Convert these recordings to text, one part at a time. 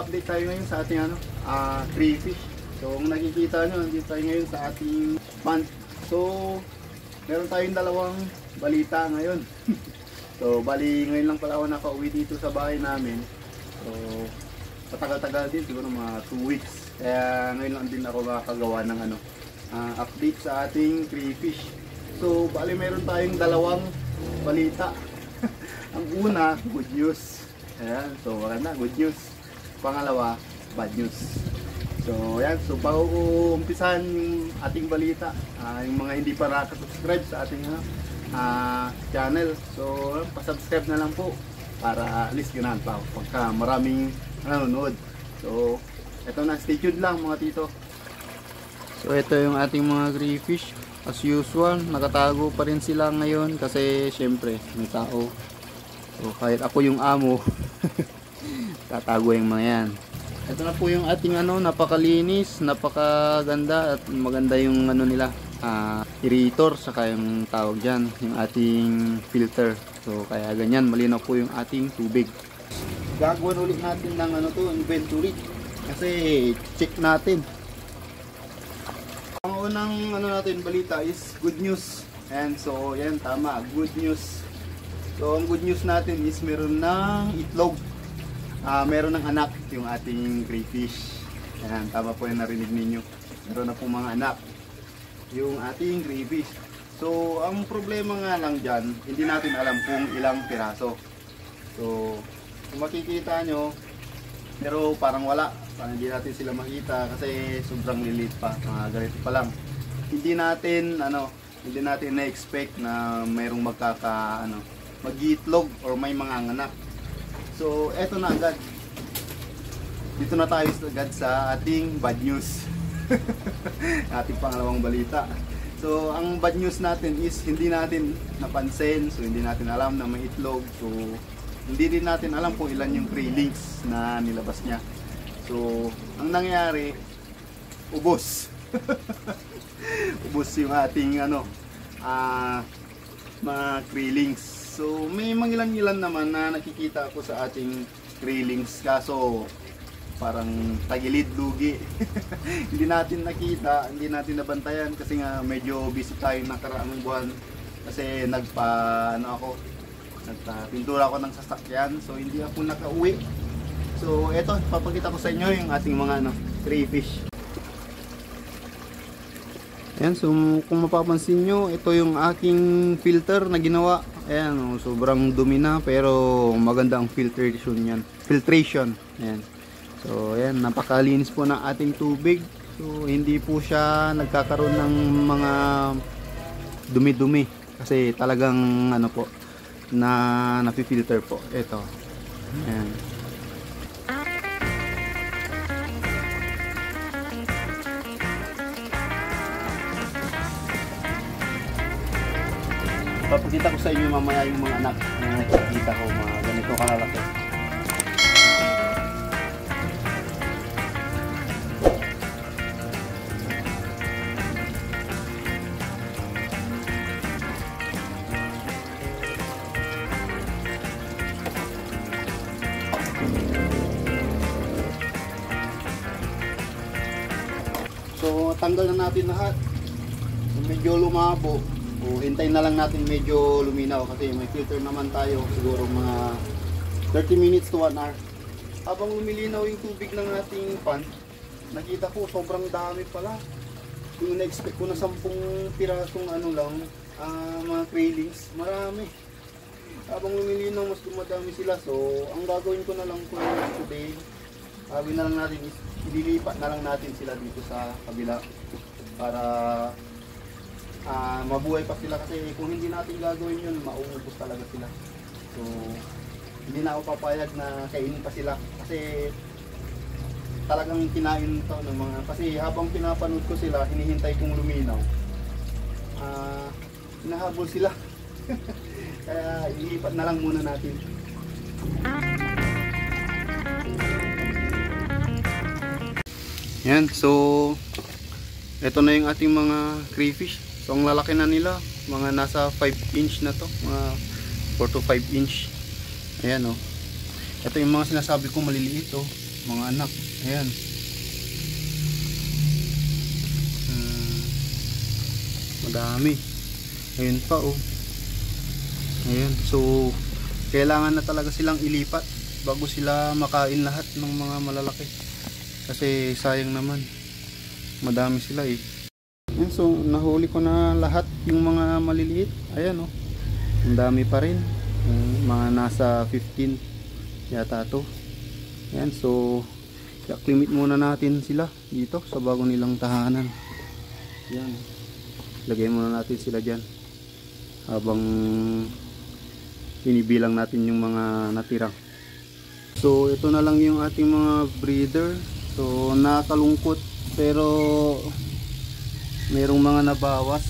mag-update tayo ngayon sa ating crayfish. So kung nakikita nyo, nandito tayo ngayon sa ating pond. So meron tayong dalawang balita ngayon. So bali ngayon lang pala ako nakauwi dito sa bahay namin. So patagal-tagal din, siguro mga 2 weeks. Kaya ngayon lang din ako makakagawa ng update sa ating crayfish. So bali meron tayong dalawang balita. Ang una, good news. Ayan, so maganda, good news. Pangalawa, bad news. So ayan, so bago ko umpisahan yung ating balita, yung mga hindi pa nakasubscribe sa ating channel, so pasubscribe na lang po para at least ganahan pa pagka maraming nanonood. So eto na, stay tuned lang mga tito. So ito yung ating mga crayfish. As usual, nakatago pa rin sila ngayon kasi syempre may tao. So kahit ako yung amo, tatago yung mga yan. Ito na po yung ating napakalinis, napakaganda at maganda yung nila, aerator, saka yung tawag dyan, yung ating filter. So kaya ganyan, malinaw po yung ating tubig. Gagawin ulit natin ng inventory kasi check natin. Ang unang natin balita is good news. And so yan, tama, good news. So ang good news natin is meron ng itlog. Meron ng anak yung ating crayfish. Ayan, tama po yung narinig ninyo. Meron na pong mga anak yung ating crayfish. So ang problema nga lang dyan, hindi natin alam kung ilang piraso. So kung makikita nyo, pero parang wala. Parang hindi natin sila makita kasi sobrang lilit pa. Ganito pa lang. Hindi natin na-expect na mayroong mag-iitlog or may mga anak. So eto na agad. Dito na tayo agad sa ating bad news. Ating pangalawang balita. So ang bad news natin is hindi natin napansin, so hindi natin alam na may itlog. So hindi din natin alam kung ilan yung krillings na nilabas niya. So ang nangyari, ubos. Ubos yung ating mga krillings. So may mangilan-ilan naman na nakikita ako sa ating krillings, kaso parang tagilid lugi. Hindi natin nakita, hindi natin nabantayan kasi nga medyo busy tayo nakaraang buwan kasi nagpapintura ako ng sasakyan, so hindi ako nakauwi. So eto, papakita ko sa inyo yung ating mga crayfish. Ayan, so kung mapapansin nyo, ito yung aking filter na ginawa. Ayan, sobrang dumi na pero maganda ang filtration yan. Ayan. So ayan, napakalinis po ng ating tubig. So hindi po siya nagkakaroon ng mga dumi-dumi kasi talagang nafi-filter po. Ito. Ayan. Papakita ko sa inyo mamaya yung mga anak na nakikita ko, mga ganito kalalaki. So tanggal na natin lahat. Medyo lumabo. O hintayin na lang natin medyo luminaw kasi may filter naman tayo, siguro mga 30 minutes to 1 hour. Habang lumilinaw yung tubig ng ating pond, nakita ko sobrang dami pala. Yung na-expect ko na 10 pirasong mga krillings, marami. Habang lumilinaw mas dumadami sila, so ang gagawin ko na lang po today, gawin na lang natin is ililipat na lang natin sila dito sa kabila para mabuhay pa sila kasi kung hindi natin gagawin yun, mauubos talaga sila. So hindi na ako papayag na kainin pa sila kasi talagang kinain to ng mga, kasi habang pinapanood ko sila, hinihintay kong luminaw, hinahabol sila. Kaya ilipat na lang muna natin. Yan, so ito na yung ating mga crayfish. So ang lalaki na nila, mga nasa 5 inch na to, mga 4 to 5 inch. Ayan o. Ito yung mga sinasabi ko maliliit o. mga anak. Ayan. Madami. Ayun pa oh. Ayan. So kailangan na talaga silang ilipat bago sila makain lahat ng mga malalaki. Kasi sayang naman. Madami sila eh. Ayan, so nahuli ko na lahat yung mga maliliit. Ayan oh. Ang dami pa rin. Mga nasa 15 yata to. Ayan, so i-acclimate muna natin sila dito sa bago nilang tahanan. Ayan. Lagay muna natin sila dyan habang binibilang natin yung mga natira. So ito na lang yung ating mga breeder. So nakakalungkot pero merong mga nabawas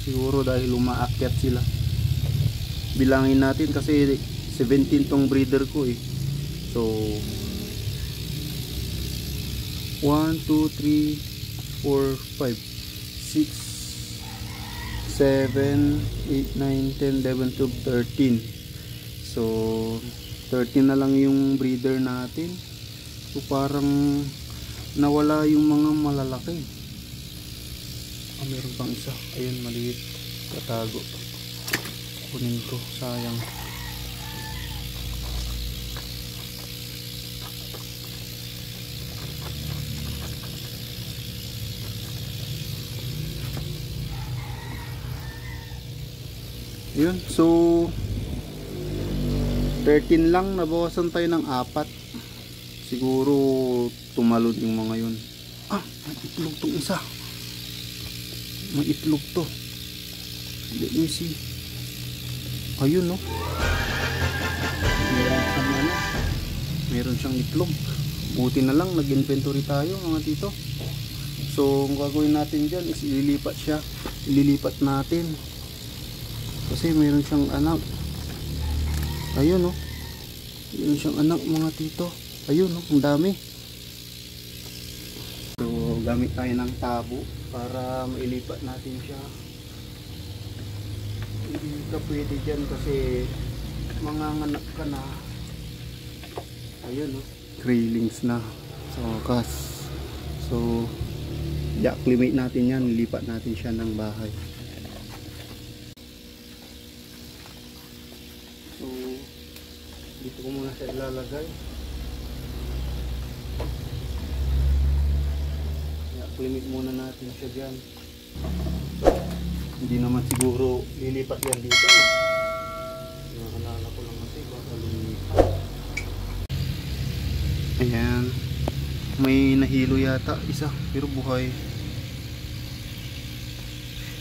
siguro dahil umaakyat sila. Bilangin natin kasi 17 tong breeder ko eh. So 1, 2, 3, 4, 5, 6, 7, 8, 9, 10, 11, 12, 13. So 13 na lang yung breeder natin. So parang nawala yung mga malalaki. Meron pang isa. Ayun, maliit. Katago. Kunin ko. Sayang. Yun, so 13 lang, nabawasan tayo ng 4. Siguro tumalon yung mga yun. May itlog tong isa. May itlog to. Let me see. Ayun no. Meron siyang itlog. Buti na lang nag-inventory tayo mga tito. So ang gagawin natin dyan is ililipat siya. Ililipat natin kasi meron siyang anak. Ayun no. Meron siyang anak mga tito. Ayun no, ang dami. So gamit tayo ng tabo para mailipat natin siya. Hindi ka pwede dyan kasi manganganak ka na. Ayun no, krillings na sa wakas. So i-acclimate natin yan, lilipat natin siya ng bahay. So dito ko muna siya ilalagay. I-acclimate muna natin siya dyan. Hindi naman siguro lilipat yan dito no? Naalala ko lang kasi baka lumipat. Ayan, may nahilo yata isa pero buhay.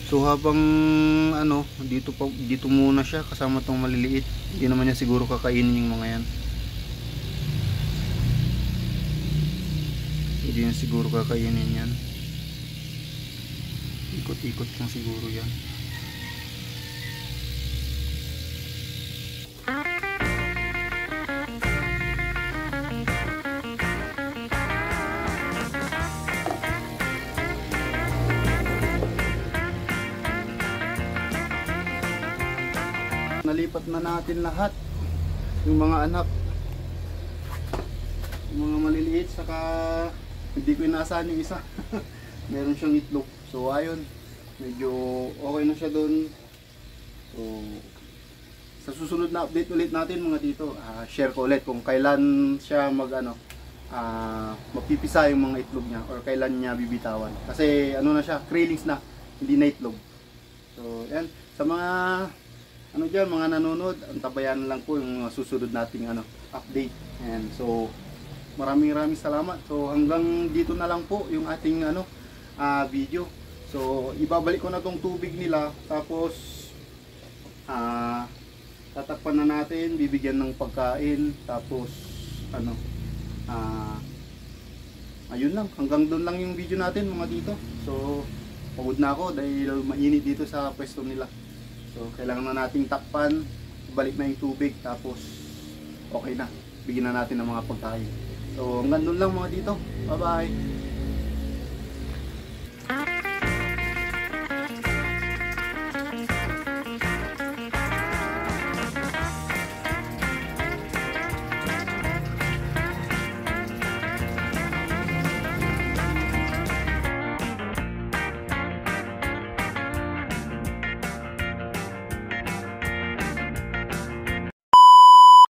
So habang ano dito muna siya kasama tong maliliit. Hindi naman niya siguro kakainin yung mga yan. Hindi niya siguro kakainin yan. Ikot-ikot lang siguro yan. Nalipat na natin lahat yung mga anak, yung mga maliliit, saka hindi ko inaasahan yung isa. Meron siyang itlog. So ayun, medyo okay na siya doon. So sa susunod na update ulit natin mga tito, share ko ulit kung kailan siya magpipisa yung mga itlog niya or kailan niya bibitawan. Kasi ano na siya, krillings na, hindi na itlog. So yan, sa mga dyan, mga nanonood, antabayan lang po yung susunod nating update. And so maraming salamat. So hanggang dito na lang po yung ating video. So ibabalik ko na tong tubig nila, tapos tatakpan na natin, bibigyan ng pagkain, tapos ayun lang, hanggang doon lang yung video natin mga dito. So pagod na ako dahil mainit dito sa pwesto nila. So kailangan na nating takpan, balik na yung tubig, tapos okay na, bigyan na natin ng mga pagkain. So hanggang doon lang mga dito. Bye bye.